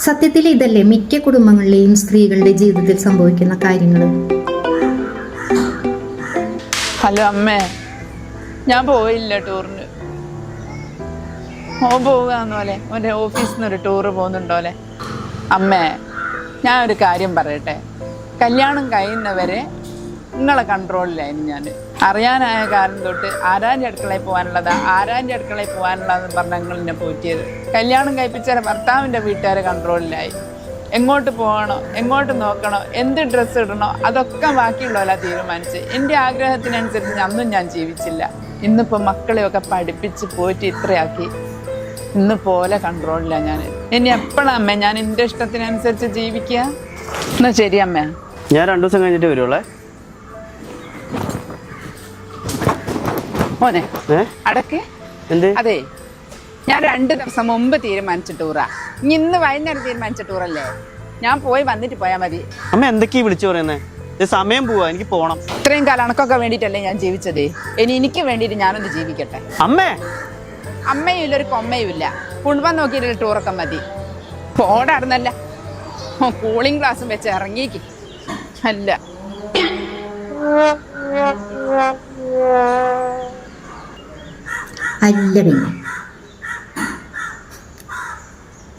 സത്യത്തിൽ ഇതല്ലേ മിക്ക കുടുംബങ്ങളിലെയും സ്ത്രീകളുടെ ജീവിതത്തിൽ സംഭവിക്കുന്ന കാര്യങ്ങൾ. ഹലോ അമ്മേ, ഞാൻ പോയില്ല ടൂറിന്. ഓൻ പോവുകയെന്ന് പോലെ ഓൻ്റെ ഓഫീസിൽ നിന്ന് ഒരു ടൂറ് പോകുന്നുണ്ടോലെ. അമ്മേ, ഞാൻ ഒരു കാര്യം പറയട്ടെ. കല്യാണം കഴിയുന്നവരെ നിങ്ങളെ കൺട്രോളിലായിരുന്നു ഞാൻ. അറിയാനായ കാലം തൊട്ട് ആരാൻ്റെ അടുക്കളയിൽ പോകാനുള്ളതെന്ന് പറഞ്ഞാൽ നിങ്ങളെന്നെ പോറ്റിയത്. കല്യാണം കഴിപ്പിച്ചാൽ ഭർത്താവിൻ്റെ വീട്ടുകാരെ കൺട്രോളിലായി. എങ്ങോട്ട് പോകണോ, എങ്ങോട്ട് നോക്കണോ, എന്ത് ഡ്രസ്സ് ഇടണോ, അതൊക്കെ ബാക്കിയുള്ളവരാ തീരുമാനിച്ച്. എൻ്റെ ആഗ്രഹത്തിനനുസരിച്ച് അന്നും ഞാൻ ജീവിച്ചില്ല. ഇന്നിപ്പോൾ മക്കളെയൊക്കെ പഠിപ്പിച്ച് പോയിട്ട് ഇത്രയാക്കി. ഇന്ന് പോലെ കൺട്രോളിലാണ് ഞാൻ. ഇനി എപ്പോഴാണ് അമ്മ ഞാൻ എൻ്റെ ഇഷ്ടത്തിനനുസരിച്ച് ജീവിക്കുക? എന്നാ ശരി അമ്മ, ഞാൻ 2 ദിവസം കഴിഞ്ഞിട്ട് വരുവുള്ളേ. മോനെ അടക്കെ. അതെ, ഞാൻ 2 ദിവസം മുമ്പ് തീരുമാനിച്ച ടൂറാ. ഇന്ന് വൈകുന്നേരം തീരുമാനിച്ച ടൂറല്ലേ. ഞാൻ പോയി വന്നിട്ട് പോയാൽ മതി. അമ്മ എന്തൊക്കെയാ വിളിച്ചു പറയുന്നത്? സമയം പോവാ, എനിക്ക് പോണം. ഇത്രയും കാലം അണക്കൊക്കെ വേണ്ടിയിട്ടല്ലേ ഞാൻ ജീവിച്ചത്. ഇനി എനിക്ക് വേണ്ടിയിട്ട് ഞാനൊന്ന് ജീവിക്കട്ടെ. അമ്മേ, അമ്മയും ഇല്ല, ഒരു കൊമ്മയും ഇല്ല. കുടുംബം നോക്കിയിട്ടൊരു ടൂറൊക്കെ മതി. പോടാർന്നല്ല, കൂളിംഗ് ഗ്ലാസും വെച്ച് ഇറങ്ങിക്ക്. അല്ല അല്ല പിന്നെ